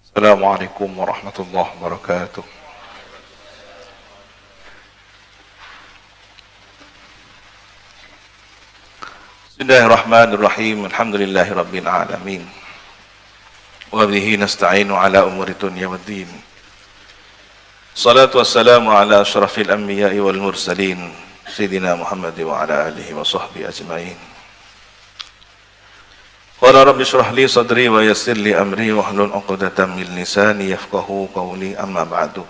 Assalamualaikum warahmatullahi wabarakatuh. Bismillahirrahmanirrahim. Alhamdulillahi rabbil alamin. Wa bihi nasta'inu ala umuri dunya waddin. Salatu wassalamu ala asyrafil anbiya'i wal mursalin, Sayyidina Muhammad wa ala alihi wa sahbihi ajma'in. Qala rabbi shrah li sadri wa yassir li amri wahlul 'uqdatam min lisani yafqahu qawli, amma ba'du.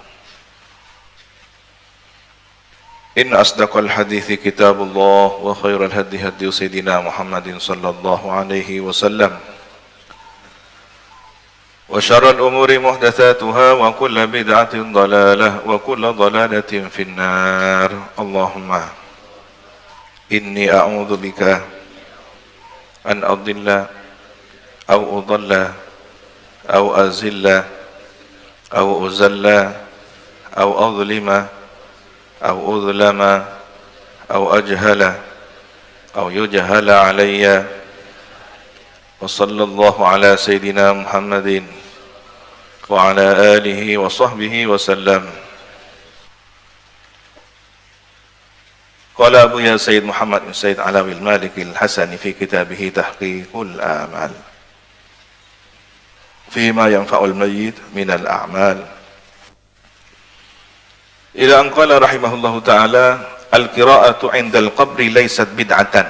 In asdaqal hadithi kitabullah wa khairal hadi hadi sayyidina Muhammadin sallallahu alaihi wasallam wa syarral umuri muhdatsatuha wa kullu bid'atin dhalalah wa kullu dhalalatin finnar. Allahumma inni a'udzu bika an adilla أو أضل أو أزل أو أزل أو أظلم أو أظلم أو أجهل أو يجهل علي. وصلى الله على سيدنا محمد وعلى آله وصحبه وسلم. قال أبو يا سيد محمد بن سيد علوي المالكي الحسني في كتابه تحقيق الآمال فيما ينفع الميت من الأعمال إلى أن قال رحمه الله تعالى القراءة عند القبر ليست بدعة.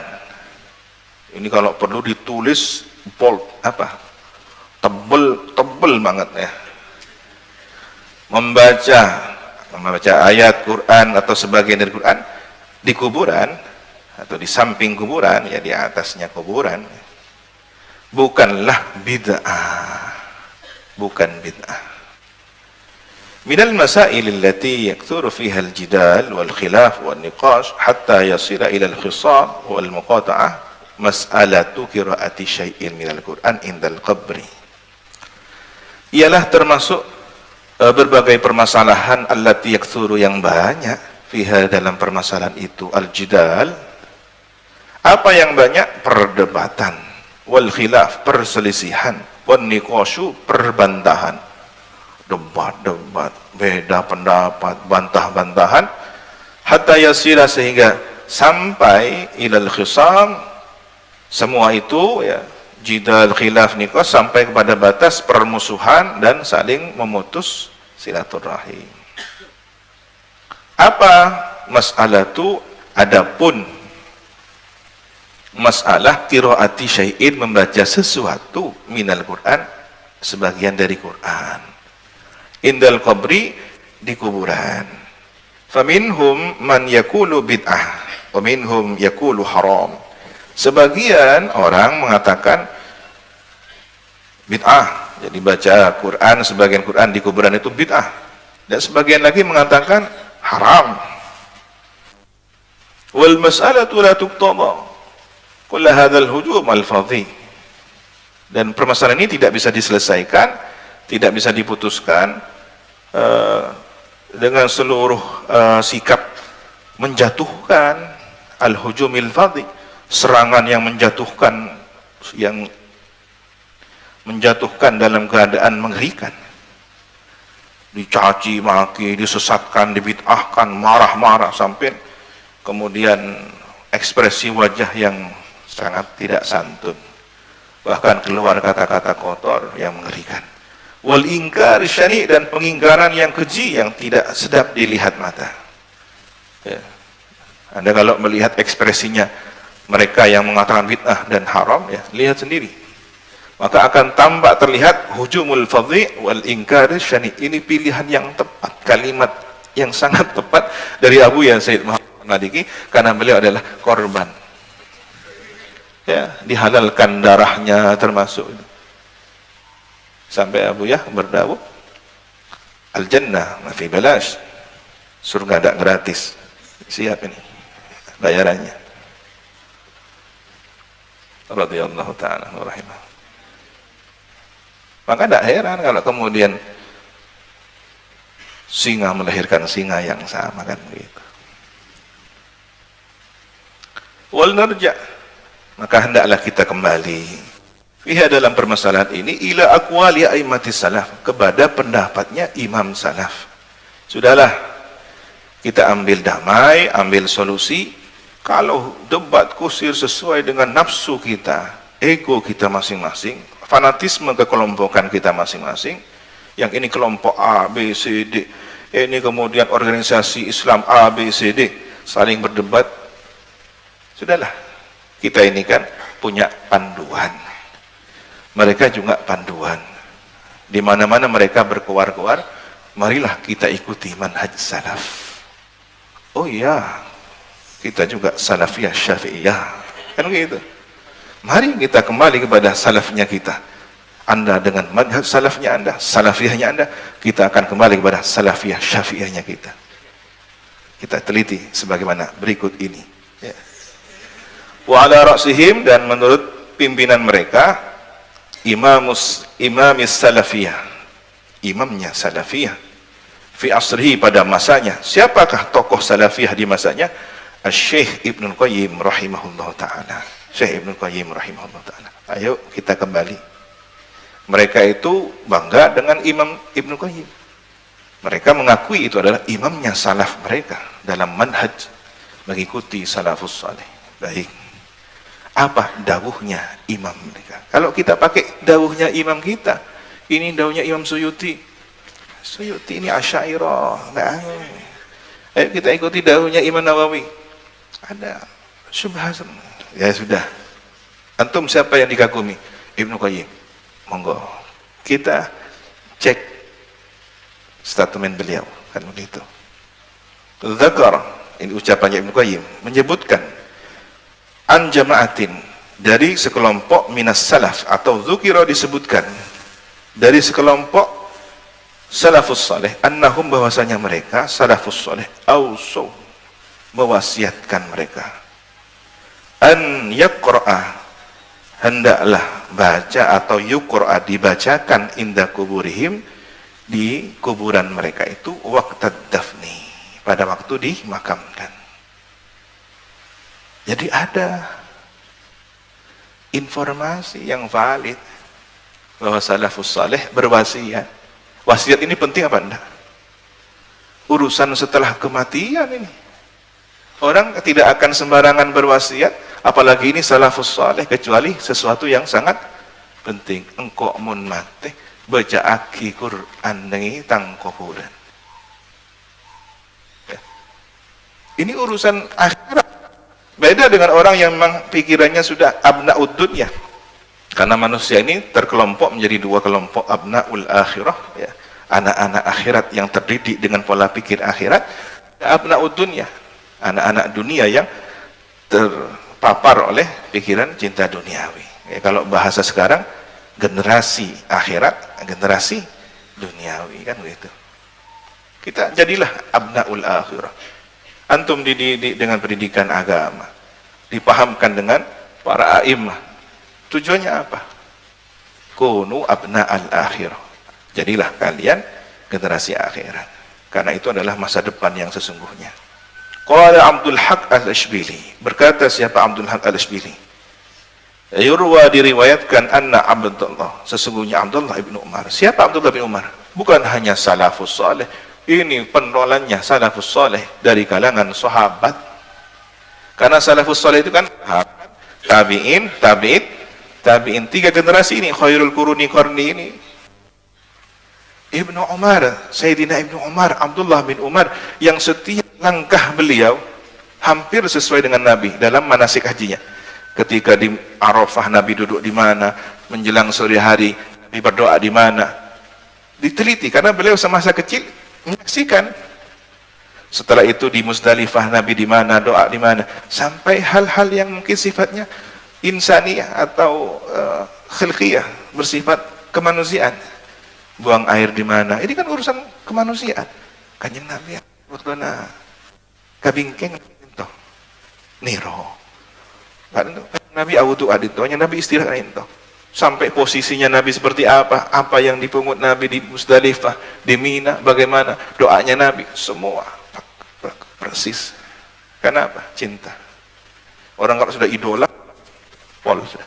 Ini kalau perlu ditulis bold, tebel banget ya. Membaca ayat Quran atau sebagian dari Quran di kuburan atau di samping kuburan, ya di atasnya kuburan, bukanlah bid'ah. Bukan bid'ah. Minal masail allati yakthuru fiha al-jidal wal khilaf wal niqash hatta yasila ila al-khisam wal muqata'ah mas'alatu qira'ati syai'in minal Qur'an indal qabri. Ialah termasuk berbagai permasalahan allati yakthuru yang banyak fiha dalam permasalahan itu al-jidal. Apa yang banyak? Perdebatan, wal khilaf perselisihan, wan niqashu perbantahan, debat, beda pendapat, bantah-bantahan, hatta yasira sehingga sampai ilal khisam, semua itu ya jidal, khilaf, niqash sampai kepada batas permusuhan dan saling memutus silaturahim. Apa masalah itu? Adapun masalah qiraati syai'in, membaca sesuatu minal Quran, sebagian dari Quran, indal qabri, di kuburan. Faminhum man yaqulu bid'ah wa minhum yaqulu haram. Sebagian orang mengatakan bid'ah, jadi baca Quran, sebagian Quran di kuburan itu bid'ah, dan sebagian lagi mengatakan haram. Wal mas'alatu la tuqtada kulla hadzal hujum al-fadhi. Dan permasalahan ini tidak bisa diselesaikan, tidak bisa diputuskan dengan seluruh sikap menjatuhkan al-hujumil fadhi, serangan yang menjatuhkan dalam keadaan mengerikan, dicaci maki, disesatkan, dibid'ahkan, marah-marah sampai kemudian ekspresi wajah yang sangat tidak santun, bahkan keluar kata-kata kotor yang mengerikan. Wal ingkar syani', dan pengingkaran yang keji yang tidak sedap dilihat mata. Ya. Anda kalau melihat ekspresinya mereka yang mengatakan bid'ah dan haram, ya lihat sendiri, maka akan tampak terlihat hujumul fadhi wal ingkar syani'. Ini pilihan yang tepat, kalimat yang sangat tepat dari Abu Ya Sayyid Muhammad Maliki, karena beliau adalah korban. Ya, dihalalkan darahnya termasuk itu. Sampai Abu Yah berdawuh, al-jannah ma fi balash, surga tidak gratis, siap ini bayarannya. Radhiyallahu ta'ala wa rahimah. Maka tidak heran kalau kemudian singa melahirkan singa yang sama, kan begitu. Wal narja', maka hendaklah kita kembali Fiha dalam permasalahan ini ila aqwali a'immati salaf, kepada pendapatnya imam salaf. Sudahlah, kita ambil damai, ambil solusi. Kalau debat kusir sesuai dengan nafsu kita, ego kita masing-masing, fanatisme kekelompokan kita masing-masing, yang ini kelompok A, B, C, D, ini kemudian organisasi Islam A, B, C, D, saling berdebat. Sudahlah, kita ini kan punya panduan, mereka juga panduan. Di mana-mana mereka berkoar-koar, marilah kita ikuti manhaj salaf. Oh iya, kita juga salafiyah syafi'iyah, kan begitu. Mari kita kembali kepada salafnya kita. Anda dengan manhaj salafnya Anda, salafiyahnya Anda, kita akan kembali kepada salafiyah syafi'iyahnya kita. Kita teliti sebagaimana berikut ini, ya. Wa ala ra'sihim, dan menurut pimpinan mereka, imamis salafiyah, imamnya salafiyah, fi asrihi, pada masanya. Siapakah tokoh salafiyah di masanya? Syekh Ibnul Qayyim rahimahullah ta'ala. Syekh Ibnul Qayyim rahimahullah ta'ala. Ayo kita kembali. Mereka itu bangga dengan Imam Ibnul Qayyim. Mereka mengakui itu adalah imamnya salaf mereka dalam manhaj mengikuti salafus saleh. Baik, apa dawuhnya imam mereka? Kalau kita pakai dawuhnya imam kita, ini dawuhnya Imam Suyuti. Suyuti ini Asy'ariyah. Ayo kita ikuti dawuhnya Imam Nawawi. Ada syubhat. Ya sudah. Antum siapa yang dikagumi? Ibnu Qayyim. Monggo. Kita cek statement beliau, kan begitu. Dzakar, ini ucapannya Ibnu Qayyim, menyebutkan an jama'atin, dari sekelompok minas salaf, atau dzukira, disebutkan dari sekelompok salafus saleh, annahum, bahwasanya mereka salafus saleh, ausu, mewasiatkan mereka, an yaqra'a, hendaklah baca, atau yuqra'a, dibacakan, inda kuburihim, di kuburan mereka itu, waqtad dafni, pada waktu dimakamkan. Jadi ada informasi yang valid bahwa salafus saleh berwasiat. Wasiat ini penting apa enggak? Urusan setelah kematian ini. Orang tidak akan sembarangan berwasiat, apalagi ini salafus saleh, kecuali sesuatu yang sangat penting. Engkau mun mati baca aki Quran nengi tang kuburan. Ya. Ini urusan akhirat. Beda dengan orang yang memang pikirannya sudah abna'ud dunya. Karena manusia ini terkelompok menjadi dua kelompok, abna'ul akhirah, ya, anak-anak akhirat yang terdidik dengan pola pikir akhirat, abna'ud dunya, anak-anak dunia yang terpapar oleh pikiran cinta duniawi. Ya, kalau bahasa sekarang, generasi akhirat, generasi duniawi, kan begitu. Kita jadilah abna'ul akhirah. Antum dididik dengan pendidikan agama, dipahamkan dengan para a'immah. Tujuannya apa? Kunu abna'al akhirah. Jadilah kalian generasi akhirat. Karena itu adalah masa depan yang sesungguhnya. Qala Abdul Haq al-Ashbili, berkata siapa Abdul Haq al-Ashbili? Yurwa, diriwayatkan, anna Abdullah, sesungguhnya Abdullah ibn Umar. Siapa Abdullah bin Umar? Bukan hanya salafus saleh, ini pentolannya salafus saleh dari kalangan sahabat. Karena salafus saleh itu kan tabi'in, tabi'in, tiga generasi ini, khairul quruni qarni ini. Ibnu Umar, Sayyidina Ibnu Umar, Abdullah bin Umar, yang setiap langkah beliau hampir sesuai dengan Nabi dalam manasik hajinya. Ketika di Arafah Nabi duduk di mana, menjelang sore hari Nabi berdoa di mana, diteliti karena beliau semasa kecil menyaksikan. Setelah itu di Muzdalifah Nabi di mana, doa di mana, sampai hal-hal yang mungkin sifatnya insaniyah atau khilqiyah, bersifat kemanusiaan. Buang air di mana, ini kan urusan kemanusiaan. Kanjeng Nabi waktu kabingkeng itu niro, Nabi awudu aditonya, Nabi istirahat itu. Sampai posisinya Nabi seperti apa yang dipungut Nabi di Muzdalifah, di Mina, bagaimana doanya Nabi, semua persis. Kenapa? Cinta. Orang kalau sudah idola, pol sudah.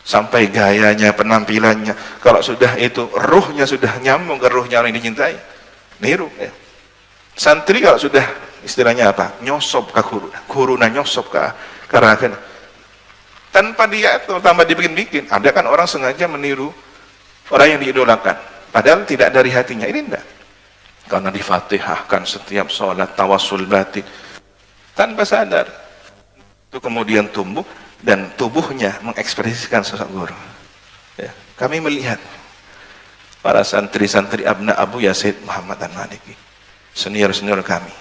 sampai gayanya, penampilannya. Kalau sudah itu ruhnya sudah nyambung ke ruhnya orang yang dicintai, niru ya. Santri kalau sudah istilahnya apa? Nyosop ke guru nyosop ke karakan. Tanpa dia itu tambah dibikin-bikin. Ada kan orang sengaja meniru orang yang diidolakan, padahal tidak dari hatinya. Ini enggak. Karena difatihahkan setiap sholat, tawassul batin tanpa sadar, itu kemudian tumbuh dan tubuhnya mengekspresikan sosok guru ya. Kami melihat para santri-santri abna Abu Yazid Muhammad Al-Maliki, senior-senior kami,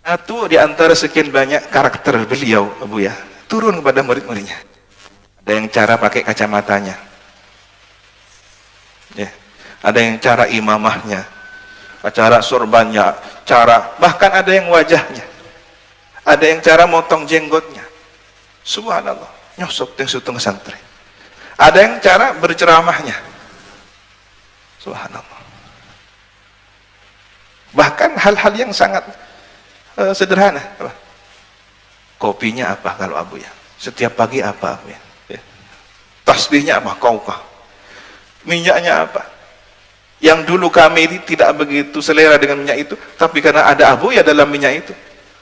satu di antara sekian banyak karakter beliau Abu ya, turun kepada murid-muridnya. Ada yang cara pakai kacamatanya ya, ada yang cara imamahnya, cara sorbannya, cara bahkan ada yang wajahnya, ada yang cara motong jenggotnya. Subhanallah, nyosok yang sutung santri. Ada yang cara berceramahnya. Subhanallah. Bahkan hal-hal yang sangat sederhana. Kopinya apa kalau Abu ya? Setiap pagi apa Abu ya? Tasbihnya apa? Kaukah. Minyaknya apa? Yang dulu kami ini tidak begitu selera dengan minyak itu, tapi karena ada Abu ya dalam minyak itu,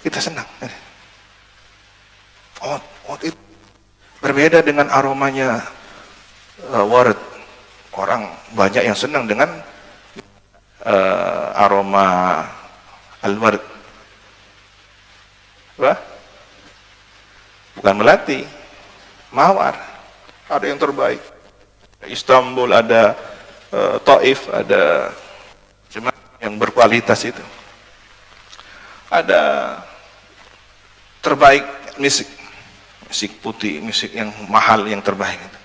kita senang. Itu berbeda dengan aromanya ward. Orang banyak yang senang dengan aroma al-ward. Bukan melati, mawar. Ada yang terbaik. Istanbul, ada Taif, ada cuma yang berkualitas itu. Ada terbaik musik putih, musik yang mahal, yang terbaik itu.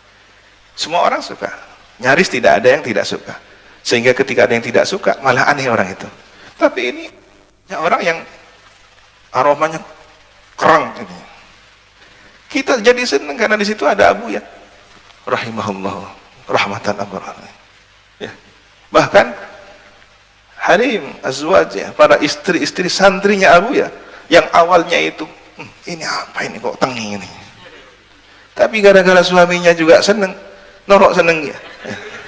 Semua orang suka. Nyaris tidak ada yang tidak suka. Sehingga ketika ada yang tidak suka, malah aneh orang itu. Tapi ini orang yang aromanya kerang ini. Kita jadi senang karena di situ ada Abu ya. Rahimahullah, rahmatan abrar. Ya. Bahkan harim azwaj ya, para istri-istri santrinya Abu ya, yang awalnya itu ini apa ini kok tengi ini, tapi gara-gara suaminya juga seneng, norok seneng ya.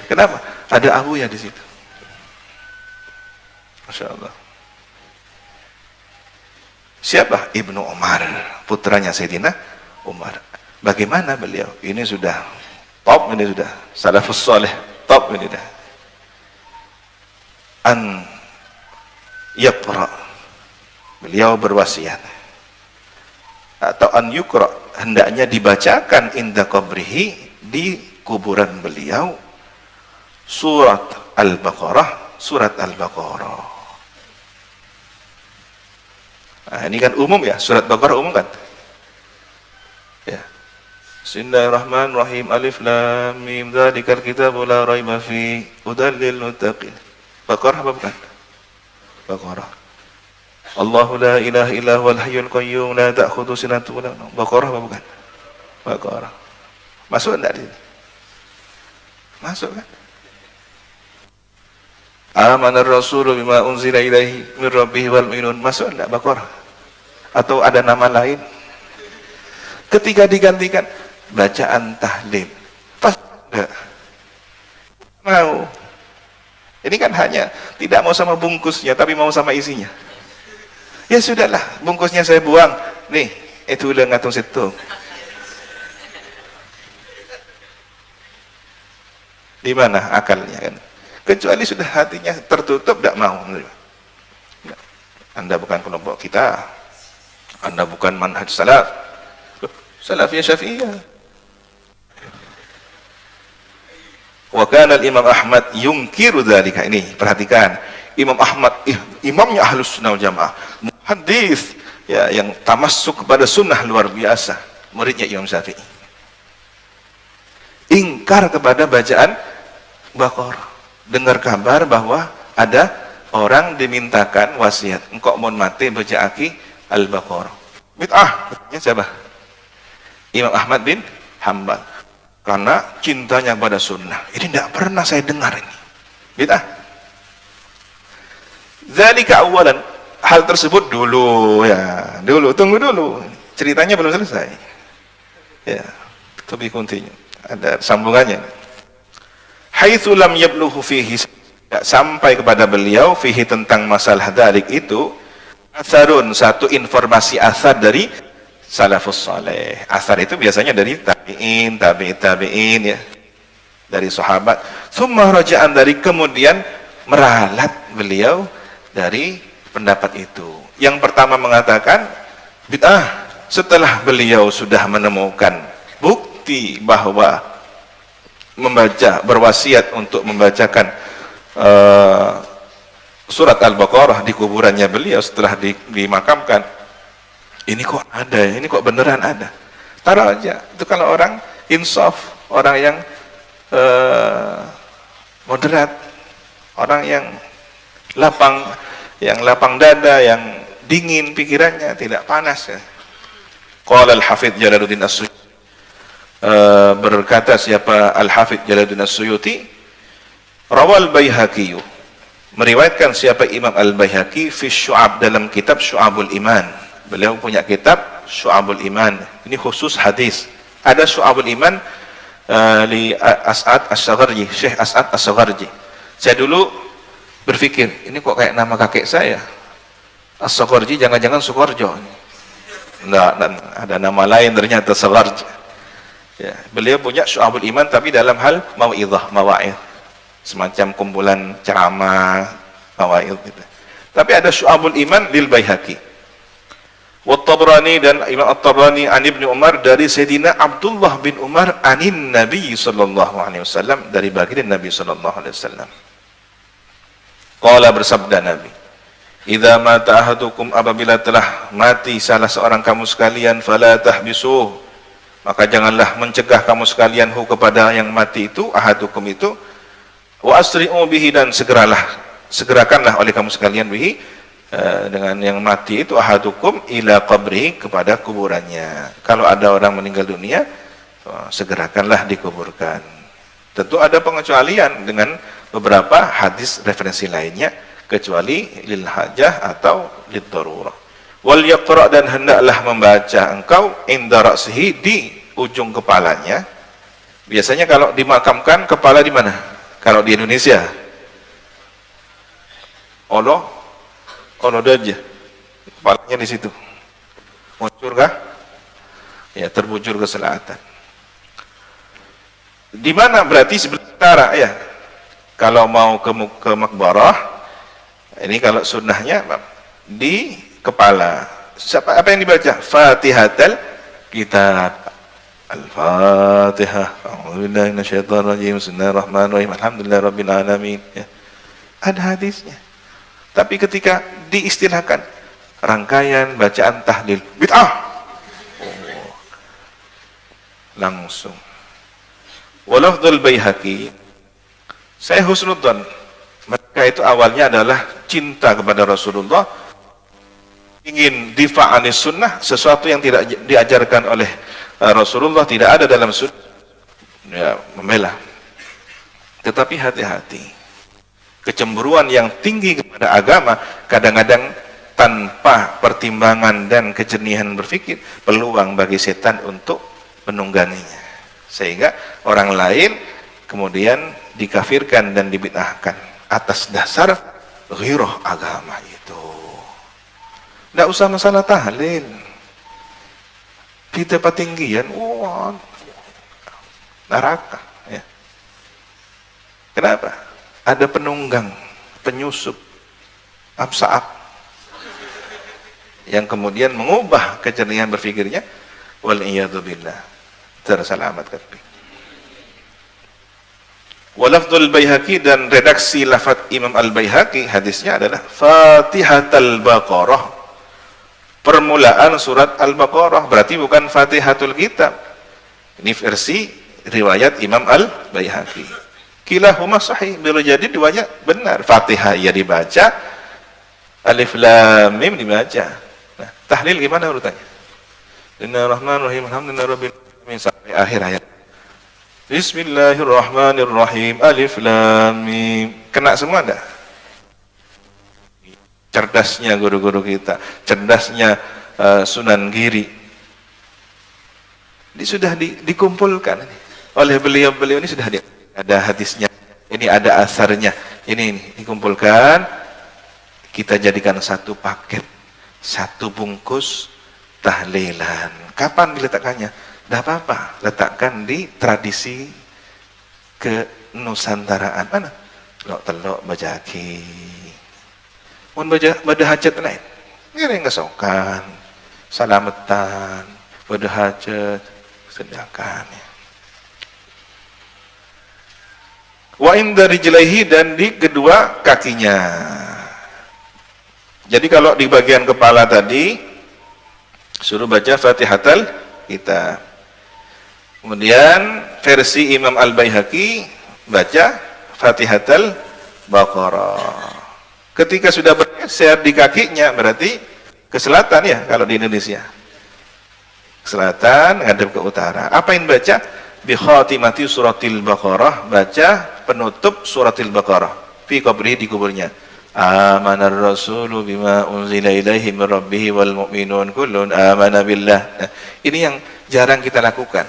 Kenapa? Ada Abu ya di situ. Masya Allah. Siapa? Ibnu Umar, putranya Sayyidina Umar. Bagaimana beliau? Ini sudah top, ini sudah salafus saleh, top ini dah. An yaqra, beliau berwasiat, atau an yukra, hendaknya dibacakan inda qabrihi, di kuburan beliau, surat Al-Baqarah. Nah, ini kan umum ya, surat Baqarah umum kan ya. Bismillahirrahmanirrahim, alif lam mim, dzalikal kitabu la raiba fi, hudal lil muttaqin. Baqarah apa bukan? Baqarah. Allahu la ilaha illa huwal hayyul qayyum la ta'khudhu sinatun wa la nawm. Baqarah apa bukan? Baqarah. Masuk enggak di sini? Masuk kan? Amanar rasulu bima unzila ilaihi min rabbih wal mu'minun. Masuk enggak Baqarah? Atau ada nama lain? Ketika digantikan bacaan tahlil, pas enggak mau. Ini kan hanya tidak mau sama bungkusnya, tapi mau sama isinya. Ya sudahlah, bungkusnya saya buang. Nih, itu udah ngatung situ. Di mana akalnya kan? Kecuali sudah hatinya tertutup, tidak mau. Anda bukan kelompok kita. Anda bukan manhaj salaf. Salafiyah Syafi'iyah. Wa kana al-Imam Ahmad yungkiru dzalika. Ini perhatikan, Imam Ahmad imamnya Ahlus Sunnah wal Jamaah, muhaddits ya, yang tamassuk kepada sunnah luar biasa, muridnya Imam Syafi'i. Ingkar kepada bacaan Baqarah. Dengar kabar bahwa ada orang dimintakan wasiat, engkau mau mati baca aki Al-Baqarah. Bid'ah. Siapa? Imam Ahmad bin Hanbal. Karena cintanya pada sunnah. Ini tidak pernah saya dengar ini. Bid'ah. Dzalika awalan, hal tersebut dulu ya. Dulu, tunggu dulu. Ceritanya belum selesai. Ya, to be continue. ada sambungannya. Haitsu lam yablughu fihi, sampai kepada beliau fihi tentang masalah dalik itu asarun, satu informasi asar dari salafus saleh. Asar itu biasanya dari tabi'in, tabi'in ya, dari sahabat. Summa raja'an, dari kemudian meralat beliau dari pendapat itu. Yang pertama mengatakan bid'ah, setelah beliau sudah menemukan bukti bahwa membaca, berwasiat untuk membacakan surat Al-Baqarah di kuburannya beliau setelah dimakamkan. Ini kok ada, ini kok beneran ada. Taruh aja. Itu kalau orang insaf, orang yang moderat, orang yang lapang dada, yang dingin pikirannya, tidak panas ya. Qala Al-Hafidz Jalaluddin As-Suyuti, berkata siapa Al-Hafidz Jalaluddin As-Suyuti, rawal Baihaqi, meriwayatkan siapa Imam Al-Baihaqi fi Syu'ab, dalam kitab Syu'abul Iman. Beliau punya kitab Syu'abul Iman, ini khusus hadis. Ada Syu'abul Iman li As'ad As-Sagharji, Syekh As'ad As-Sagharji. Saya dulu berpikir, ini kok kayak nama kakek saya, As-Sagharji, jangan-jangan Sukorjo. Enggak, ada nama lain ternyata Sagharji ya. Beliau punya Syu'abul Iman, tapi dalam hal mau'izah, mawa'id, semacam kumpulan ceramah, mawa'id gitu. Tapi ada Syu'abul Iman lil Baihaqi wa Tabrani, dan Imam At-Tabrani an Ibnu Umar, dari Sayyidina Abdullah bin Umar anin Nabi sallallahu alaihi wasallam, dari baginda Nabi sallallahu alaihi wasallam. Qala, bersabda Nabi, idza mata ahadukum, apabila telah mati salah seorang kamu sekalian, fala tahbisuh, maka janganlah mencegah kamu sekalian hu, kepada yang mati itu, ahadukum itu, wa asri'u bihi, dan segerakanlah oleh kamu sekalian bihi, dengan yang mati itu, ahadukum ila qabri, kepada kuburannya. Kalau ada orang meninggal dunia, segerakanlah dikuburkan. Tentu ada pengecualian dengan beberapa hadis referensi lainnya, kecuali lil hajah atau lid darurah. Wal yaqra, dan hendaklah membaca engkau inda ra'sihi, di ujung kepalanya. Biasanya kalau dimakamkan, kepala di mana? Kalau di Indonesia, ono aja, kepalanya di situ. Muncul kah? Ya, terbujur ke selatan. Di mana? Berarti sebelah utara ya. Kalau mau ke makbarah, ini kalau sunnahnya di kepala. Apa yang dibaca? Fatihatul Kitab. Al-Fatihah. A'udzubillahi minasyaitonir rajim. Bismillahirrahmanirrahim. Alhamdulillahirabbil alamin. Ya. Ada hadisnya. Tapi ketika diistilahkan rangkaian bacaan tahlil, bid'ah. Oh. Langsung. Walafdzul Baihaqi, saya husnudzan, mereka itu awalnya adalah cinta kepada Rasulullah, ingin difa'anis sunnah, sesuatu yang tidak diajarkan oleh Rasulullah, tidak ada dalam sunnah, ya, membela. Tetapi hati-hati, kecemburuan yang tinggi kepada agama kadang-kadang tanpa pertimbangan dan kejernihan berpikir, peluang bagi setan untuk menungganginya, sehingga orang lain kemudian dikafirkan dan dibid'ahkan atas dasar ghirah agama itu. Tidak usah masalah tahlil, kita patinggian, wah, neraka ya. Kenapa? Ada penunggang, penyusup, absaab yang kemudian mengubah kejernihan berpikirnya, wal iyadu billah, terselamat kabeh. Walafdzul Baihaqi, dan redaksi lafaz Imam Al-Baihaqi hadisnya adalah Fatihatul Baqarah, permulaan surat Al-Baqarah, berarti bukan Fatihatul Kitab. Ini versi riwayat Imam Al-Baihaqi. Kilahuma sahih, bila jadi duanya benar. Fatihah ya dibaca, Alif Lam Mim dibaca. Nah, tahlil gimana urutannya? Bismillahirrahmanirrahim, alhamdulillahirabbil alamin, sampai akhir ayat. Bismillahirrahmanirrahim, Alif Lam Mim. Kena semua enggak? Cerdasnya guru-guru kita, cerdasnya Sunan Giri. Sudah dikumpulkan. oleh beliau-beliau ini sudah ada hadisnya, ini ada asarnya, ini dikumpulkan, kita jadikan satu paket, satu bungkus tahlilan. Kapan diletakkannya? Tidak apa-apa, letakkan di tradisi kenusantaraan. Mana? Telok bajaki. Mun baca hajat lain. Ini ngesokan, salamatan, baca hajat, sedangkan. Wa inda rijlaihi, dan di kedua kakinya. Jadi kalau di bagian kepala tadi suruh baca Fatihatul Kitab. Kemudian versi Imam Al-Baihaqi baca Fatihatul Baqarah. Ketika sudah bergeser di kakinya berarti ke selatan ya kalau di Indonesia. Selatan ngadep ke utara. Apa yang baca? Bi khatimati suratil Baqarah, baca penutup suratil Baqarah. Fi qabrihi, di kuburnya. Amanar rasulu bima unzila ilaihi min rabbih wal mu'minun kullun amana billah. Nah, ini yang jarang kita lakukan.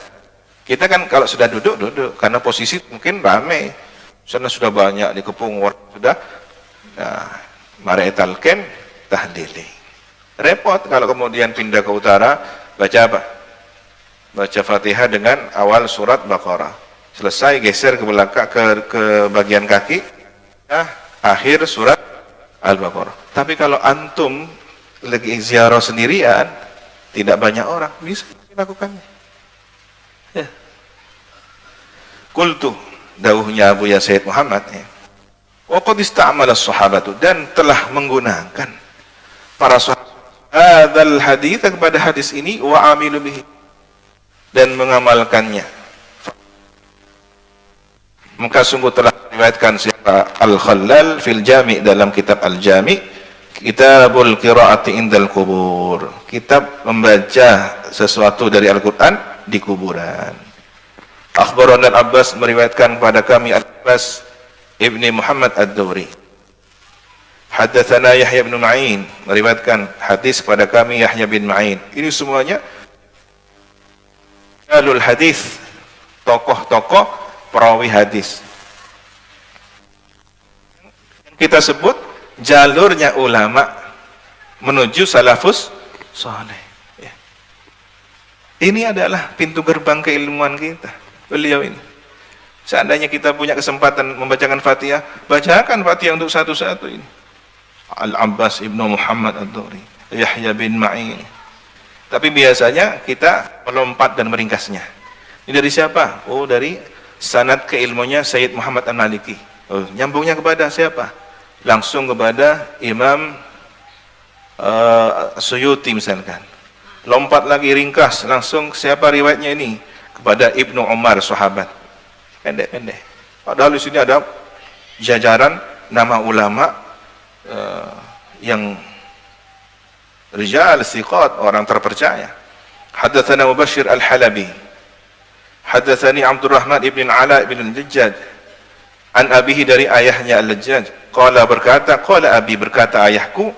Kita kan kalau sudah duduk karena posisi mungkin ramai. Sana sudah banyak dikepung sudah. Nah, mari talqin tahlili. Repot kalau kemudian pindah ke utara, baca apa? Baca Fatihah dengan awal surat Baqarah. Selesai geser ke belakang ke bagian kaki, nah, akhir surat Al-Baqarah. Tapi kalau antum lagi ziarah sendirian, tidak banyak orang, bisa dilakukannya. Ya. Qultu, dawuhnya Abu Sayyid Muhammad, ya. Wa qad ista'mala as-sahabatu, dan telah menggunakan para sahabat hadzal hadits, kepada hadis ini, wa amilu bihi, dan mengamalkannya. Maka sungguh telah diriwayatkan siapa Al-Khallal fil Jami', dalam kitab Al-Jami', kitabul qiraati indal kubur, kitab membaca sesuatu dari Al-Quran di kuburan. Akhbarana Al-Abbas, meriwayatkan kepada kami Al-Abbas ibni Muhammad Ad-Dawri. Haddatsana Yahya bin Ma'in, meriwayatkan hadis kepada kami Yahya bin Ma'in. Ini semuanya alul hadis, tokoh-tokoh perawi hadis. Kita sebut jalurnya ulama menuju salafus saleh. Ya. Ini adalah pintu gerbang keilmuan kita. Beliau ini. Seandainya kita punya kesempatan membacakan Fatihah, bacakan Fatihah untuk satu-satu ini. Al-Abbas ibnu Muhammad Ad-Dawri, Yahya bin Ma'in. Tapi biasanya kita melompat dan meringkasnya. Ini dari siapa? Oh, dari sanad keilmunya Sayyid Muhammad An-Maliki. Oh, nyambungnya kepada siapa? Langsung kepada Imam Suyuti misalkan. Lompat lagi, ringkas, langsung siapa riwayatnya ini? Kepada Ibnu Umar, sahabat. Pendek-pendek. Padahal di sini ada jajaran nama ulama yang rijal thiqat, orang terpercaya. Haddatsana Mubashir Al-Halabi, haddatsani Abdurrahman ibn Ala ibn Al-Lajjaj, an abihi, dari ayahnya Al-Lajjaj. Qala, berkata, qala abi, berkata ayahku,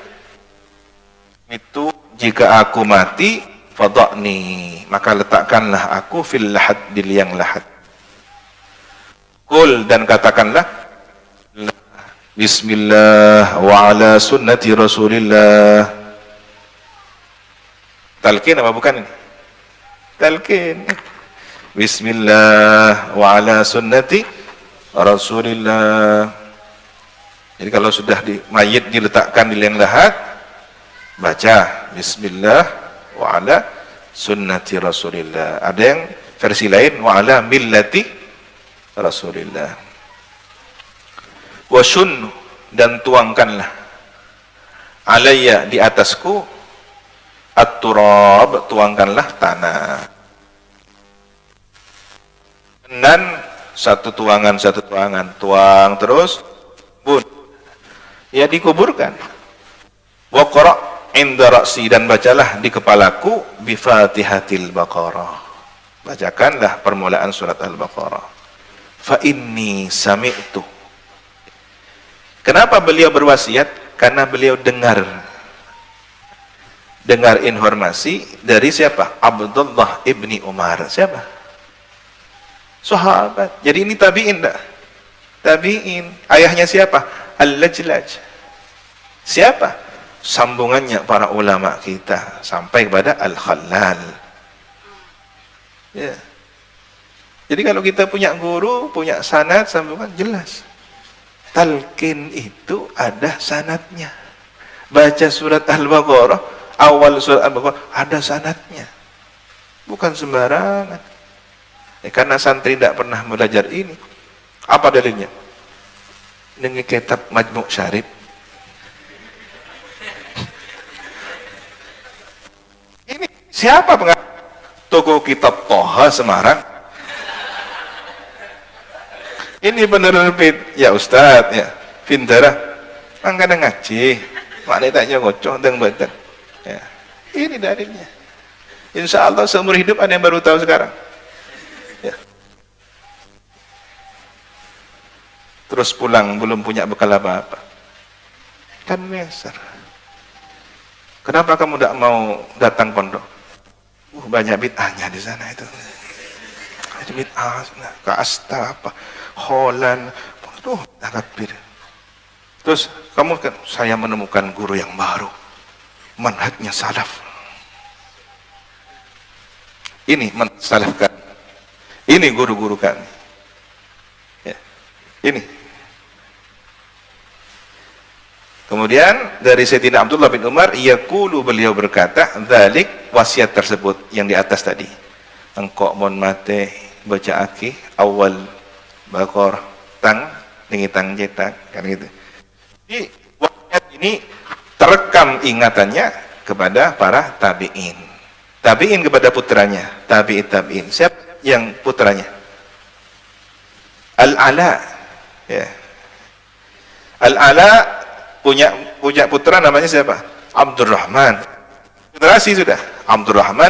itu jika aku mati, fadha'ni, maka letakkanlah aku fil lahad, di liang lahat. Qul, dan katakanlah, Bismillah wa ala sunnati Rasulillah. Talqin apa bukan ini? Talqin. Bismillah wa ala sunnati Rasulillah. Jadi kalau sudah mayit diletakkan di liang lahat, baca Bismillah wa ala sunnati Rasulillah. Ada yang versi lain wa ala millati Rasulillah. Wasun, dan tuangkanlah alayya, di atasku, at-turab, tuangkanlah tanah. Dan satu tuangan, tuang terus, bun, ya dikuburkan. Wa qara' inda ra'si, dan bacalah di kepalaku, bi Fatihatil Baqarah, bacakanlah permulaan surat Al-Baqarah. Fa inni sami'tu. Kenapa beliau berwasiat? Karena beliau dengar informasi dari siapa? Abdullah ibni Umar. Siapa? Sahabat. Jadi ini tabi'in dah. Tabi'in. Ayahnya siapa? Al-Lajlaj. Siapa? Sambungannya para ulama kita sampai kepada Al-Khallal. Ya. Jadi kalau kita punya guru, punya sanad, sambungan, jelas. Talqin itu ada sanadnya. Baca surat Al-Baqarah, awal surat Al-Baqarah, ada sanadnya. Bukan sembarangan. Karena santri tidak pernah belajar ini. Apa dalilnya? Dengan kitab Majmu' Syarif. Ini siapa pengarang? Toko kitab Toha Semarang. Ini penerbit, ya Ustadz, ya pintar, angkana ngaji, mana tanya ngocok dan betul. Ya, ini dalilnya. Insya Allah seumur hidup ada yang baru tahu sekarang. Ya. Terus pulang belum punya bekal apa-apa, kan meser. Kenapa kamu tidak mau datang pondok? Banyak bid'ahnya di sana itu. Ada bid'ah, kasta apa? Holland, takbir. Terus kamu kan, saya menemukan guru yang baru, manhajnya salaf. Ini salaf kami, ini guru-guru kami. Ya. Ini. Kemudian dari Sayyidina Abdullah bin Umar, yaqulu, beliau berkata, dzalik, wasiat tersebut yang di atas tadi. Engkau mon mate baca aki awal Baqarah tang tang cetak kan gitu. Jadi wasiat ini terekam ingatannya kepada para tabi'in. Tabi'in kepada putranya, tabi'in. Siapa yang putranya? Al-Ala. Ya. Al-Ala punya putra namanya siapa? Abdurrahman. Generasi sudah. Abdurrahman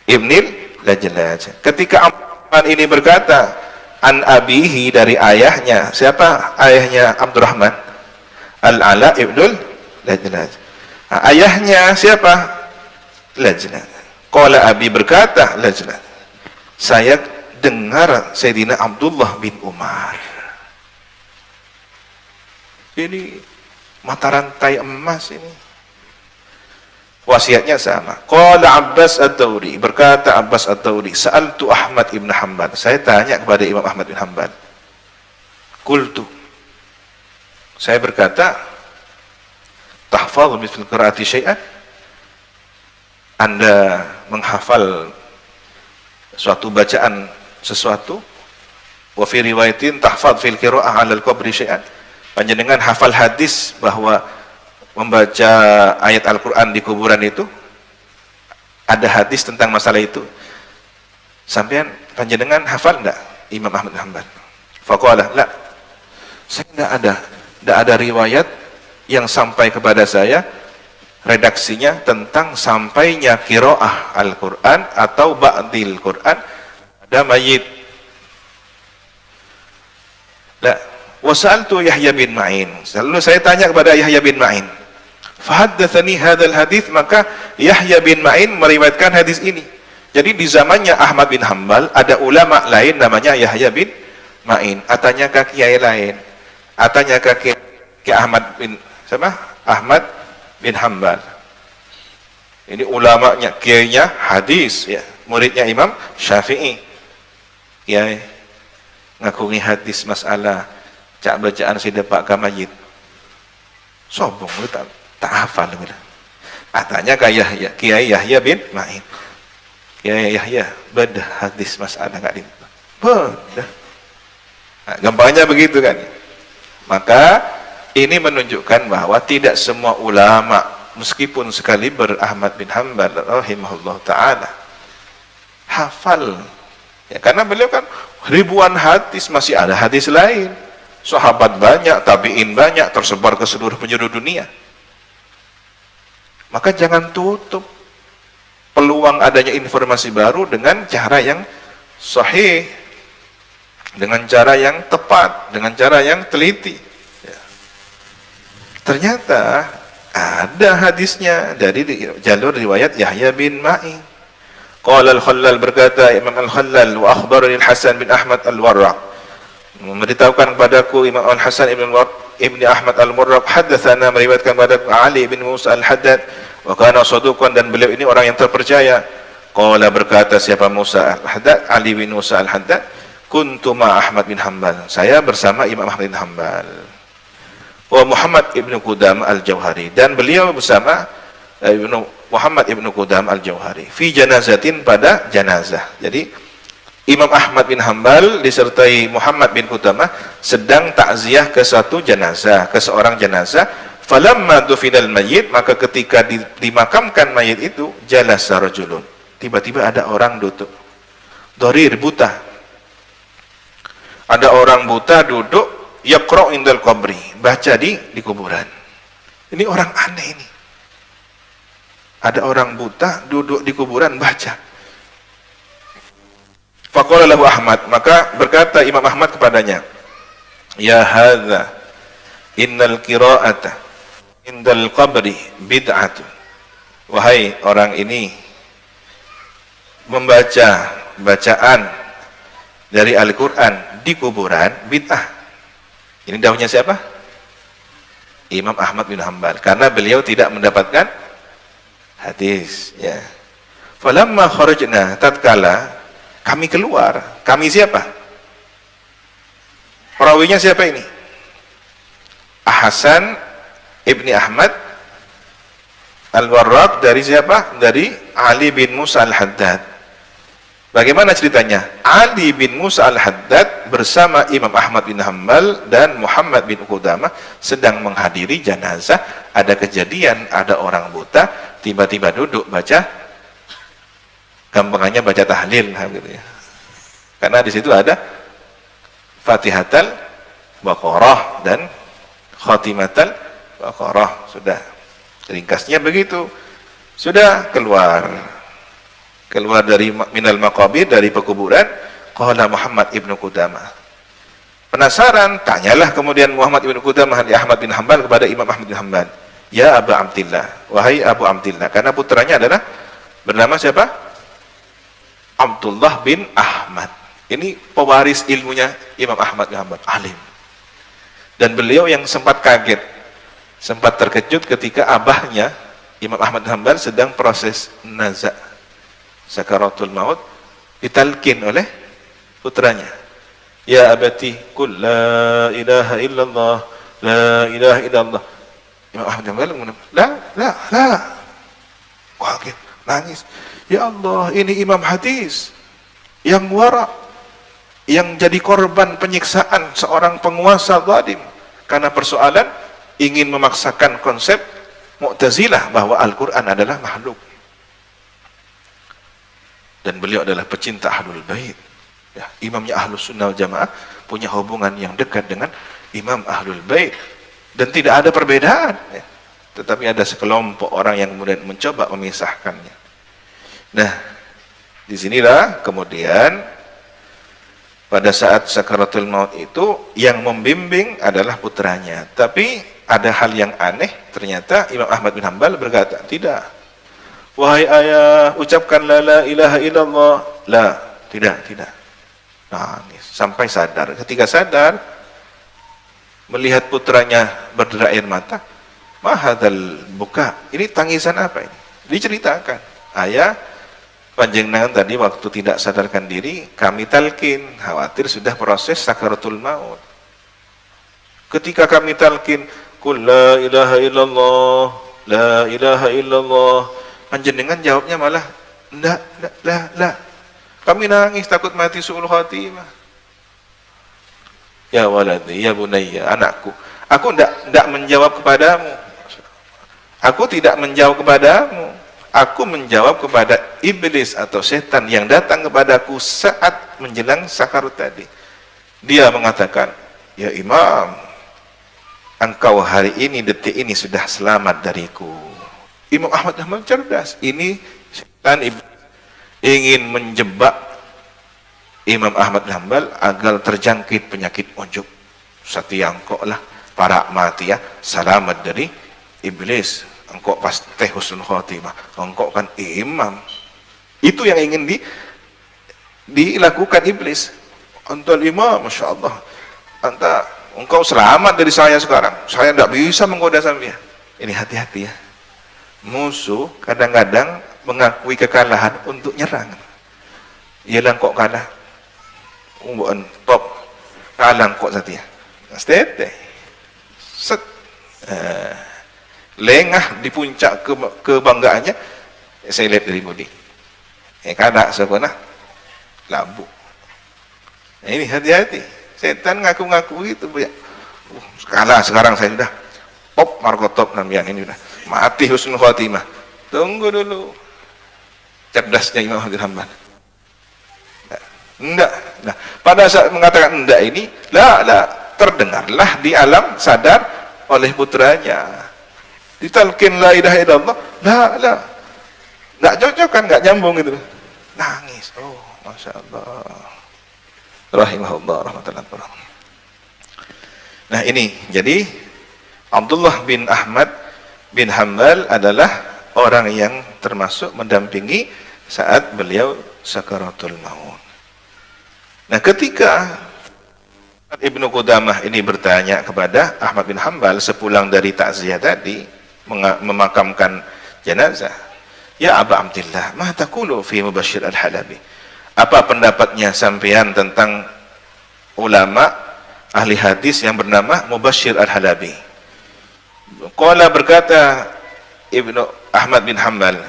Ibnil Lajlaj. Ketika Abdurrahman ini berkata an abihi, dari ayahnya. Siapa ayahnya Abdurrahman? Al-Ala Ibnul Lajlaj. Ayahnya siapa? Lajlaj. Qala abi, berkata Lajlaj, saya dengar Sayyidina Abdullah bin Umar. Ini mata rantai emas ini. Wasiatnya sama. Qala Abbas At-Tauri, berkata Abbas At-Tauri, sa'altu Ahmad ibn Hanbal, saya tanya kepada Imam Ahmad bin Hanbal. Qultu, saya berkata, tahfadhu mithil qiraati syai'an, Anda menghafal suatu bacaan sesuatu, wa fi riwayatin tahfadh fil qira'ah 'ala al-qabri syai'an, panjenengan hafal hadis bahwa membaca ayat Al-Quran di kuburan itu, ada hadis tentang masalah itu. Sampean panjenengan hafal enggak? Imam Ahmad bin Hanbal. Faqala, la, saya tidak ada riwayat yang sampai kepada saya redaksinya tentang sampainya qiraah Al-Quran atau ba'dil Quran ada mayit. La, wasaltu Yahya bin Ma'in, lalu saya tanya kepada Yahya bin Ma'in. Fahaddatsani hadzal hadits, maka Yahya bin Ma'in meriwayatkan hadis ini. Jadi di zamannya Ahmad bin Hanbal ada ulama lain namanya Yahya bin Ma'in, atanya ke kiai lain, atanya ke Ahmad bin siapa? Ahmad bin Hanbal. Ini ulamanya, kiainya hadis, ya, muridnya Imam Syafi'i. Kiai ngakungi hadis masalah cak bacaan si depak kamayit. Sombong lu tak hafal lu. Atanya kayak Kiai Yahya bin Ma'in. Kiai Yahya bedah hadis masalah enggak di. Bedah. Nah, gampangnya begitu kan. Maka ini menunjukkan bahwa tidak semua ulama, meskipun sekali Ahmad bin Hanbal rahimahullah taala, hafal. Ya, karena beliau kan ribuan hadis, masih ada hadis lain. Sahabat banyak, tabi'in banyak, tersebar ke seluruh penjuru dunia. Maka jangan tutup peluang adanya informasi baru dengan cara yang sahih, dengan cara yang tepat, dengan cara yang teliti. Ya. Ternyata ada hadisnya dari jalur riwayat Yahya bin Ma'in. Qala Al-Khallal, berkata Imam Al-Khallal, wa akhbarani Al-Hasan bin Ahmad Al-Warraq, memberitahukan kepadaku Imam Al-Hasan ibn Ahmad Al-Murraq, haddatsana, meriwayatkan kepadaku Ali bin Musa Al-Haddad, wa kana saduqan, dan beliau ini orang yang terpercaya. Qala, berkata siapa Musa Al-Haddad, Ali bin Musa Al-Haddad, kuntu ma Ahmad bin Hanbal, saya bersama Imam Ahmad bin Hanbal, wa Muhammad ibn Qudam Al-Jauhari, dan beliau bersama Muhammad ibn Qudam Al-Jauhari, fi janazatin, pada janazah. Jadi Imam Ahmad bin Hanbal disertai Muhammad bin Qudamah sedang takziah ke suatu jenazah, ke seorang jenazah. Falamma dufinal mayyit, maka ketika dimakamkan mayit itu, jalasa rajulun, tiba-tiba ada orang duduk, dharir, buta, ada orang buta duduk, yaqra indal qabri, baca di kuburan. Ini orang aneh ini. Ada orang buta duduk di kuburan baca. Faqala lahu Ahmad, maka berkata Imam Ahmad kepadanya, ya hadza, innal qira'ata indal qabri bid'atun, wahai orang ini, membaca bacaan dari Al-Quran di kuburan bid'ah. Ini dawuhnya siapa? Imam Ahmad bin Hanbal, karena beliau tidak mendapatkan hadis, ya. Falamma kharajna, tatkala kami keluar, kami siapa? Perawinya siapa ini? Hasan ibni Ahmad Al-Warraq, dari siapa? Dari Ali bin Musa Al-Haddad. Bagaimana ceritanya? Ali bin Musa Al-Haddad bersama Imam Ahmad bin Hanbal dan Muhammad bin Qudamah sedang menghadiri jenazah. Ada kejadian, ada orang buta tiba-tiba duduk baca, gampangannya baca tahlil, gitu ya. Karena di situ ada Fatihatul Baqarah dan Khatimatul Baqarah. Sudah, ringkasnya begitu. Sudah keluar dari minal maqabir, dari pekuburan. Qala Muhammad ibnu Qudamah, penasaran, tanyalah kemudian Muhammad ibnu Qudamah di Ahmad bin Hanbal kepada Imam Ahmad bin Hanbal, ya Abu Abdillah, wahai Abu Abdillah, karena putranya adalah bernama siapa? Abdullah bin Ahmad. Ini pewaris ilmunya Imam Ahmad bin Hanbal, alim. Dan beliau yang sempat kaget, sempat terkejut ketika abahnya Imam Ahmad bin Hanbal sedang proses naza, sakaratul maut, ditalkin oleh putranya, ya abati qul la ilaha illallah, la ilaha illallah. Imam Ahmad bin Hanbal la, kaget, nangis, ya Allah, ini imam hadis yang wara, yang jadi korban penyiksaan seorang penguasa zalim karena persoalan ingin memaksakan konsep Mu'tazilah bahwa Al-Quran adalah makhluk. Dan beliau adalah pecinta Ahlul Bait, ya, imamnya Ahlus Sunnah wal Jamaah, punya hubungan yang dekat dengan Imam Ahlul Bait, dan tidak ada perbedaan, ya. Tetapi ada sekelompok orang yang kemudian mencoba memisahkannya. Nah, disinilah kemudian pada saat sakaratul maut itu yang membimbing adalah putranya. Tapi ada hal yang aneh, ternyata Imam Ahmad bin Hanbal berkata, tidak, wahai ayah, ucapkan la ilaha illallah. La, tidak. Nangis sampai sadar. Ketika sadar, melihat putranya berderai air mata, mahadal buka, ini tangisan apa ini? Diceritakan, ayah, panjenengan tadi waktu tidak sadarkan diri, kami talkin, khawatir sudah proses sakaratul maut. Ketika kami talkin, qul la ilaha illallah, la ilaha illallah, panjenengan jawabnya malah la. Kami nangis takut mati su'ul khatimah. Ya waladi, ya bunayya, anakku, aku tidak menjawab kepadamu. Aku tidak menjawab kepadamu. Aku menjawab kepada iblis atau setan yang datang kepadaku saat menjelang sakarat tadi. Dia mengatakan, ya Imam, engkau hari ini, detik ini sudah selamat dariku. Imam Ahmad bin Hanbal cerdas. Ini setan iblis ingin menjebak Imam Ahmad bin Hanbal agar terjangkit penyakit ujub. Satiangkok lah para mati, ya, selamat dari iblis. Engkau pasti husnul khotimah, engkau kan imam. Itu yang ingin dilakukan iblis. Anta imam, Masya Allah, engkau selamat dari saya sekarang, saya tidak bisa menggoda sampean. Ini hati-hati ya, musuh kadang-kadang mengakui kekalahan untuk nyerang. Ialah kok kalah, top kalah kok satia stete set lengah di puncak kebanggaannya. Saya lihat dari budi kada sebenarnya labu. Ini hati-hati, setan ngaku-ngaku itu ya. Kalah sekarang saya sudah pop markotop namanya ini udah mati husnul khotimah. Tunggu dulu, cerdasnya Imam Ahmad bin Hanbal. Enggak. Nah, pada saat mengatakan enggak ini, terdengarlah di alam sadar oleh putranya. Ditalkin la ilaha illallah, enggak cocok kan, enggak nyambung gitu. Nangis. Oh, Masya Allah. Rahimahullah rahmatullahi wabarakatuh. Nah ini, jadi Abdullah bin Ahmad bin Hanbal adalah orang yang termasuk mendampingi saat beliau sakaratul maut. Nah ketika Ibnu Qudamah ini bertanya kepada Ahmad bin Hanbal sepulang dari takziah tadi, memakamkan jenazah, ya Aba Abdillah, ma taqulu fi Mubashshir al-Halabi? Apa pendapatnya sampean tentang ulama ahli hadis yang bernama Mubashshir al-Halabi? Qala, berkata Ibnu Ahmad bin Hanbal,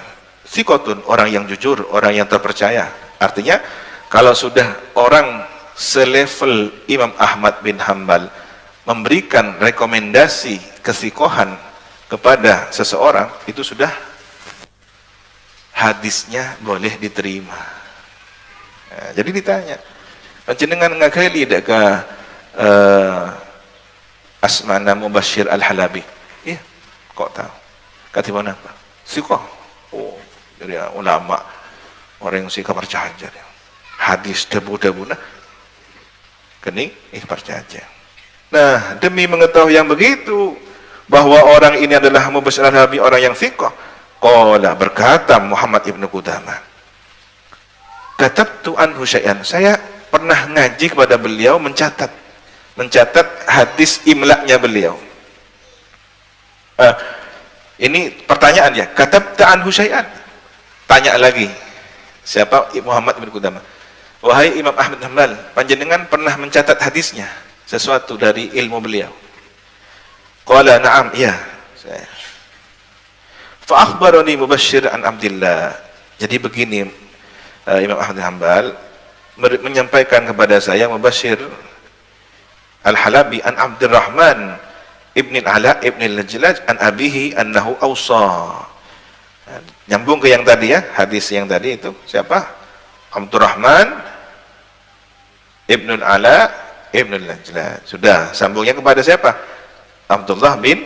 thiqatun, orang yang jujur, orang yang terpercaya. Artinya kalau sudah orang selevel Imam Ahmad bin Hanbal memberikan rekomendasi kesikohan kepada seseorang, itu sudah hadisnya boleh diterima. Nah, jadi ditanya, panjenengan ngakali dak ke asmana Mubashshir al-Halabi? Iya, kok tahu? Kata mana apa? Sikoh. Oh, dari ulama, orang yang sikoh percaya. Hadis debu-debu nah kening percaya. Nah, demi mengetahui yang begitu, bahwa orang ini adalah Mubashshir al-Halabi, orang yang sikoh, qala, berkata Muhammad ibnu Qudamah, katabtu anhu syai'an, saya pernah ngaji kepada beliau, mencatat hadis imlaknya beliau. Ini pertanyaan ya, katabta anhu syai'an, tanya lagi siapa? Muhammad ibnu Qudamah, wahai Imam Ahmad bin Hanbal, panjenengan pernah mencatat hadisnya, sesuatu dari ilmu beliau? Qala na'am, iya saya. Fa akhbarani Mubashshir an Abdillah. Jadi begini, Imam Ahmad bin Hanbal menyampaikan kepada saya Mubashshir al-Halabi an Abdurrahman ibn al-Ala ibn al-Lajlaj an abihi annahu awsa. Nyambung ke yang tadi ya, hadis yang tadi itu siapa? Abdurrahman ibn al-Ala ibn al-Lajlaj. Sudah, sambungnya kepada siapa? Abdullah bin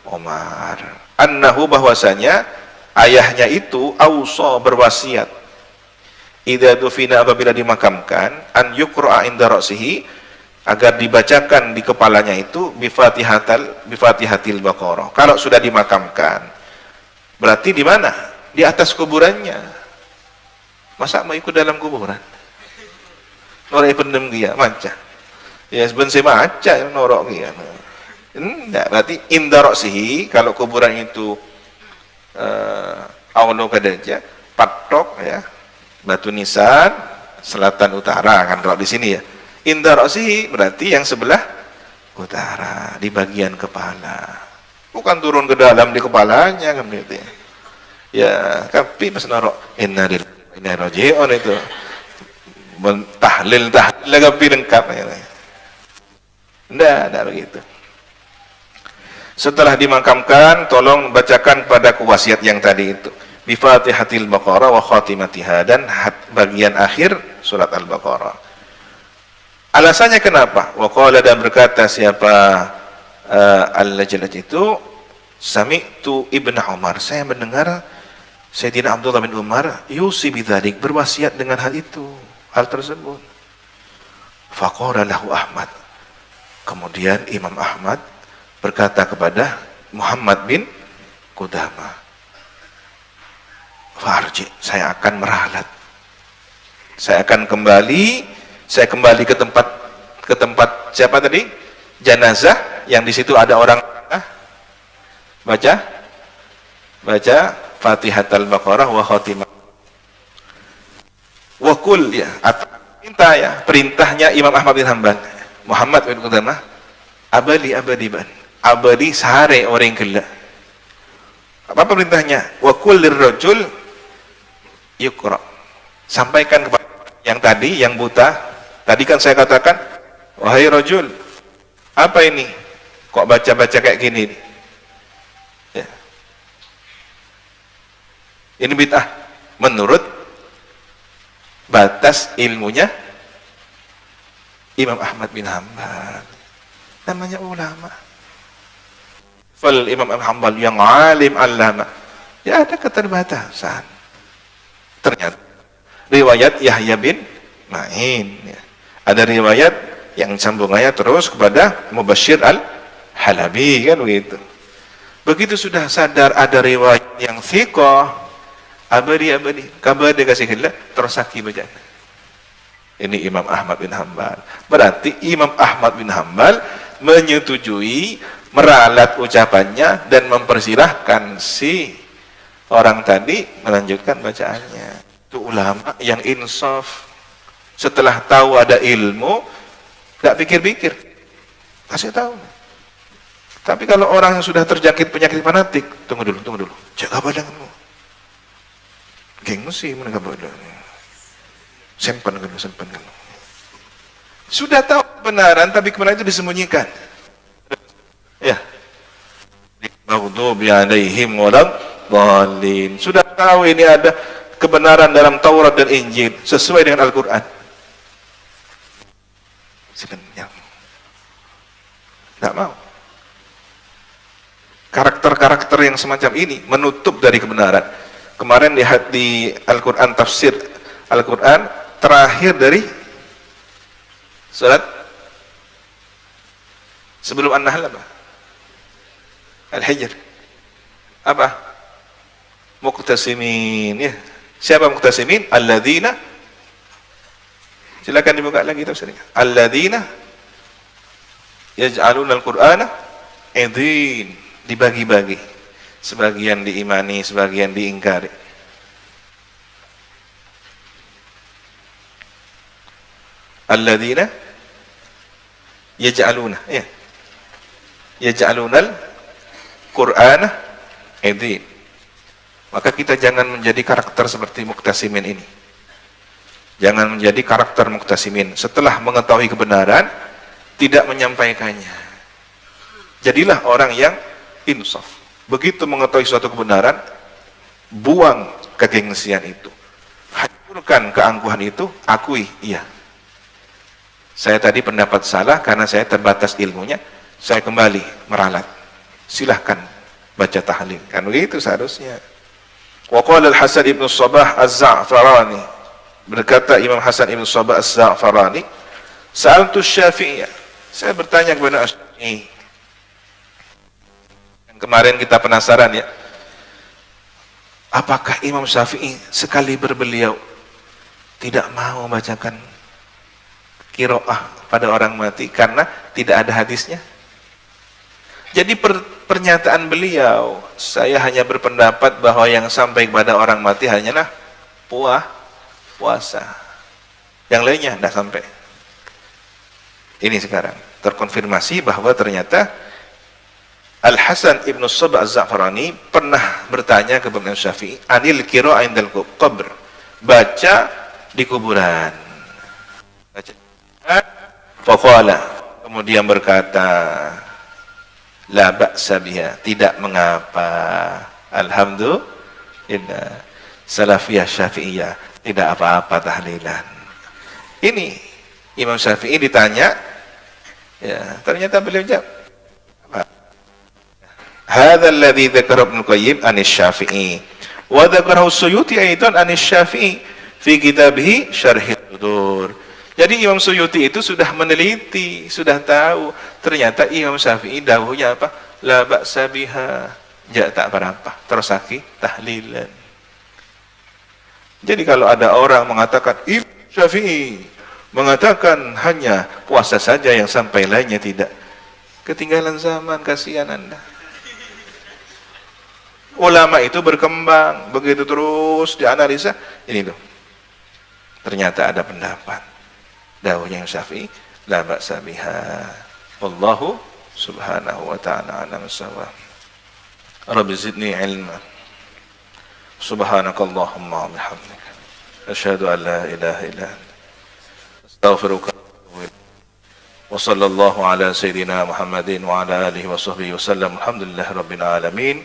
Umar. Annahu, bahwasanya ayahnya itu awsa, berwasiat, idza dufina, apabila dimakamkan, an yuqra'a inda ra'sihi, agar dibacakan di kepalanya itu bi Fatihatil Baqarah. Kalau sudah dimakamkan, berarti di mana? Di atas kuburannya. Masa mau ikut dalam kuburan? Norek pendem dia maca. Ya sebenarnya maca norok dia. Enggak, berarti inda ra'sihi, kalau kuburan itu awno kadaja patok ya, Batu Nisan, selatan utara kan kalau di sini ya. Inda ra'sihi berarti yang sebelah utara, di bagian kepala. Bukan turun ke dalam di kepalanya kan gitu ya. Ya, tapi pas narok inna lillahi wa inna ilaihi raji'un itu. Tahlil lagi lengkap ya. Enggak begitu. Setelah dimakamkan, tolong bacakan pada wasiat yang tadi itu, bi Fatihatil Baqarah wa khatimatiha, dan bagian akhir surat Al-Baqarah. Alasannya kenapa? Wa qala, dan berkata siapa Al-Lajlaj itu, sami'tu Ibnu Umar, saya mendengar Sayyidina Abdullah bin Umar yusi bidzalik, berwasiat dengan hal itu, hal tersebut. Faqala lahu Ahmad, kemudian Imam Ahmad berkata kepada Muhammad bin Qudamah, farji, saya akan meralat. Saya akan kembali, saya kembali ke tempat siapa tadi? Jenazah yang di situ ada orang baca Fatihatul Baqarah wa khatimah. Wa kul ya, perintah ya, perintahnya Imam Ahmad bin Hanbal. Muhammad bin Qudamah abadi sehari orang kela. Apa perintahnya? Wa kul lirrajul yuqra. Sampaikan kepada yang tadi, yang buta. Tadi kan saya katakan, wahai rajul, apa ini? Kok baca-baca kayak gini? Ya. Ini bid'ah menurut batas ilmunya Imam Ahmad bin Hanbal. Namanya ulama. Fal Imam Ahmad bin Hanbal yang alim allama. Ya ada keterbatasan. Ternyata riwayat Yahya bin Ma'in ya. Ada riwayat yang sambungannya terus kepada Mubashir al-Halabi kan begitu. Begitu sudah sadar ada riwayat yang thiqah, abadi kabar dia kasih hilang tersaki bacaan. Ini Imam Ahmad bin Hanbal. Berarti Imam Ahmad bin Hanbal menyetujui, meralat ucapannya dan mempersilahkan si orang tadi melanjutkan bacaannya. Itu ulama yang insaf. Setelah tahu ada ilmu, tidak pikir-pikir, kasih tahu. Tapi kalau orang yang sudah terjangkit penyakit fanatik, tunggu dulu, jaga badanmu. Gengsi menjaga badan. Simpan dulu. Sudah tahu kebenaran, tapi kebenaran itu disembunyikan. Ya. Maghdubi alaihim waladhdallin. Sudah tahu ini ada kebenaran dalam Taurat dan Injil sesuai dengan Al-Quran. Sebenarnya tidak mau. Karakter-karakter yang semacam ini menutup dari kebenaran. Kemarin lihat di Al-Quran, tafsir Al-Quran terakhir dari surat sebelum An-Nahl apa? Al-Hijr. Apa? Muqtasimin ya. Siapa muqtasimin? Alladzina. Silakan dibuka lagi tafsirnya. Alladzina yaj'aluna al-Qur'ana idhin, dibagi-bagi. Sebagian diimani, sebagian diingkari. Alladzina yaj'aluna ya. Yaj'aluna al-Qur'ana idhin. Maka kita jangan menjadi karakter seperti muqtasimin ini. Jangan menjadi karakter muqtasimin. Setelah mengetahui kebenaran, tidak menyampaikannya. Jadilah orang yang insaf. Begitu mengetahui suatu kebenaran, buang kegengsian itu. Hancurkan keangkuhan itu, akui, iya. Saya tadi pendapat salah karena saya terbatas ilmunya, saya kembali meralat. Silahkan baca tahlil. Kan begitu seharusnya. Wa qala al-Hasan ibn Sabah az-Za'farani, berkata Imam Hasan ibn Sabah az-Za'farani, sa'altu Syafi'iyah, saya bertanya kepada Syafi'i. Yang kemarin kita penasaran ya, apakah Imam Syafi'i sekali berbeliau tidak mau membacakan qiraah pada orang mati karena tidak ada hadisnya? Jadi pernyataan beliau, saya hanya berpendapat bahwa yang sampai kepada orang mati hanyalah puasa. Yang lainnya tidak sampai. Ini sekarang terkonfirmasi bahwa ternyata Al-Hasan ibn Sabah az-Za'farani pernah bertanya kepada Imam Syafi'i, anil qira'ah indal qabr, baca di kuburan. Faqala, kemudian berkata, la ba'sa biha, tidak mengapa. Alhamdulillah. Salafiyah Syafi'iyah, tidak apa-apa tahlilan. Ini Imam Syafi'i ditanya, ya, ternyata beliau jawab, hadza alladhi dzakara Ibnu Qayyim anis Syafi'i wa dzakarahu Suyuti aidan anis Syafi'i fi kitabih Syarhis Sudur. Jadi Imam Suyuti itu sudah meneliti, sudah tahu ternyata Imam Syafi'i dawuhnya apa? La ba'sa biha, ya tak apa-apa, tersaki tahlilan. Jadi kalau ada orang mengatakan Imam Syafi'i mengatakan hanya puasa saja yang sampai lainnya tidak, ketinggalan zaman, kasihan Anda. Ulama itu berkembang, begitu terus dianalisa, ini loh, ternyata ada pendapat dawuhnya Imam Syafi'i, la ba'sa biha, wallahu subhanahu wa ta'ala a'lam bissawab. Rabbi zidni ilma, subhanakallahumma wa bihamdika, asyhadu an la ilaha illa anta, astaghfiruka wa atubu ilaik. Wa sallallahu ala sayyidina Muhammadin wa ala alihi wa sahbihi wa sallam. Alhamdulillahi rabbil alamin.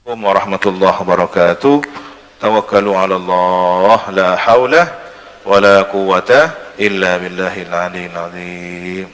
Warahmatullahi wabarakatuh. Tawakkalu ala Allah, la hawla wa la quwwata illa billahil aliyyil azim.